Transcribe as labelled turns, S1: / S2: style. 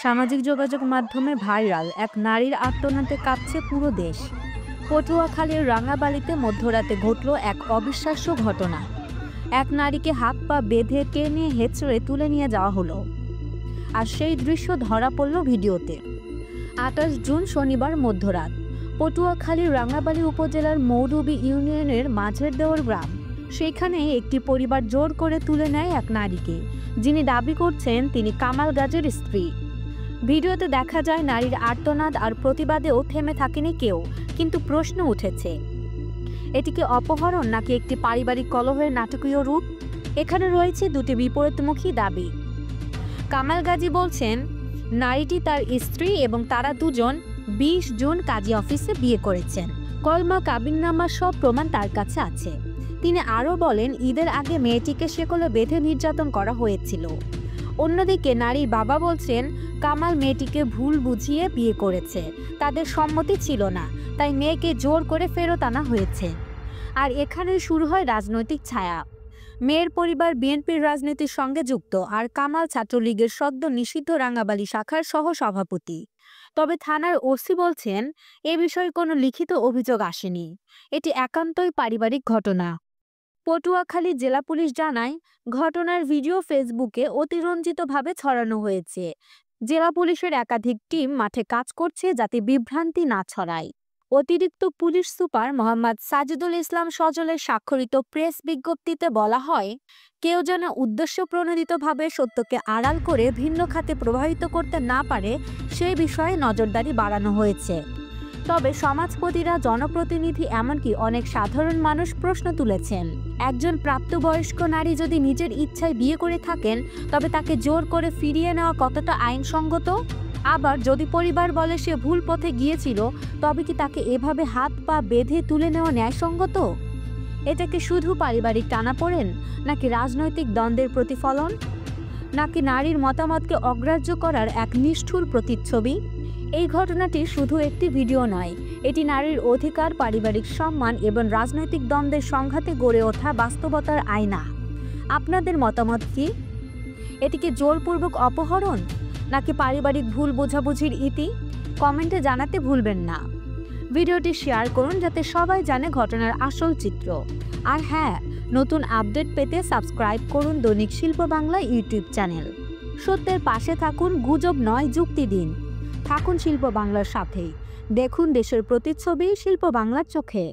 S1: সামাজিক যোগাযোগ মাধ্যমে ভাইরাল এক নারীর আত্মনাদে কাঁপছে পুরো দেশ। পটুয়াখালীর রাঙাবালিতে মধ্যরাতে ঘটল এক অবিশ্বাস্য ঘটনা। এক নারীকে হাত পা বেঁধে টেনে হেঁচড়ে তুলে নিয়ে যাওয়া হলো, আর সেই দৃশ্য ধরা পড়ল ভিডিওতে। ২৮ জুন শনিবার মধ্যরাত পটুয়াখালীর রাঙাবালি উপজেলার মৌরবী ইউনিয়নের মাঝের দেওয়ার গ্রাম, সেখানে একটি পরিবার জোর করে তুলে নেয় এক নারীকে, যিনি দাবি করছেন তিনি কামাল গাজীর স্ত্রী। ভিডিওতে দেখা যায় নারীর আর্তনাদ আর প্রতিবাদেও থেমে থাকেনি কেউ, কিন্তু প্রশ্ন উঠেছে, এটি কি অপহরণ নাকি একটি পারিবারিক কলহের নাটকীয় রূপ? এখানে রয়েছে দুটি বিপরীতমুখী দাবি। কামাল গাজী বলছেন নারীটি তার স্ত্রী এবং তারা দুজন ২০ জুন কাজী অফিসে বিয়ে করেছেন। কলমা কাবিননামা সব প্রমাণ তার কাছে আছে। তিনি আরও বলেন ঈদের আগে মেয়েটিকে শেকলে বেঁধে নির্যাতন করা হয়েছিল। অন্যদিকে নারীর বাবা বলছেন কামাল মেয়েটিকে ভুল বুঝিয়ে বিয়ে করেছে, তাদের সম্মতি ছিল না, তাই মেয়েকে জোর করে ফেরত আনা হয়েছে। আর এখানে শুরু হয় রাজনৈতিক ছায়া। মেয়ের পরিবার বিএনপির রাজনীতির সঙ্গে যুক্ত, আর কামাল ছাত্রলীগের সদ্য নিষিদ্ধ রাঙাবালি শাখার সহ সভাপতি। তবে থানার ওসি বলছেন এ বিষয়ে কোনো লিখিত অভিযোগ আসেনি, এটি একান্তই পারিবারিক ঘটনা। পটুয়াখালী জেলা পুলিশ জানায় ঘটনার ভিডিও ফেসবুকে অতিরঞ্জিতভাবে ছড়ানো হয়েছে। জেলা পুলিশের একাধিক টিম মাঠে কাজ করছে যাতে বিভ্রান্তি না ছড়ায়। অতিরিক্ত পুলিশ সুপার মোহাম্মদ সাজিদুল ইসলাম সজলের স্বাক্ষরিত প্রেস বিজ্ঞপ্তিতে বলা হয়, কেউ যেন উদ্দেশ্যপ্রণোদিতভাবে সত্যকে আড়াল করে ভিন্ন খাতে প্রভাবিত করতে না পারে সেই বিষয়ে নজরদারি বাড়ানো হয়েছে। তবে সমাজপতিরা, জনপ্রতিনিধি, এমনকি অনেক সাধারণ মানুষ প্রশ্ন তুলেছেন, একজন প্রাপ্তবয়স্ক নারী যদি নিজের ইচ্ছায় বিয়ে করে থাকেন তবে তাকে জোর করে ফিরিয়ে নেওয়া কতটা আইনসঙ্গত? আবার যদি পরিবার বলে সে ভুল পথে গিয়েছিল, তবে কি তাকে এভাবে হাত পা বেঁধে তুলে নেওয়া ন্যায়সঙ্গত? এটা কি শুধু পারিবারিক টানাপোড়েন, নাকি রাজনৈতিক দ্বন্দ্বের প্রতিফলন, নাকি নারীর মতামতকে অগ্রাহ্য করার এক নিষ্ঠুর প্রতিচ্ছবি? এই ঘটনাটি শুধু একটি ভিডিও নয়, এটি নারীর অধিকার, পারিবারিক সম্মান এবং রাজনৈতিক দ্বন্দ্বের সংঘাতে গড়ে ওঠা বাস্তবতার আয়না। আপনাদের মতামত কি? এটি কি জোরপূর্বক অপহরণ, নাকি পারিবারিক ভুল বোঝাবুঝির ইতি? কমেন্টে জানাতে ভুলবেন না। ভিডিওটি শেয়ার করুন যাতে সবাই জানে ঘটনার আসল চিত্র। আর হ্যাঁ, নতুন আপডেট পেতে সাবস্ক্রাইব করুন দৈনিক শিল্প বাংলা ইউটিউব চ্যানেল। সত্যের পাশে থাকুন, গুজব নয়, যুক্তি দিন। থাকুন শিল্প বাংলার সাথেই। দেখুন দেশের প্রতিচ্ছবি শিল্প বাংলার চোখে।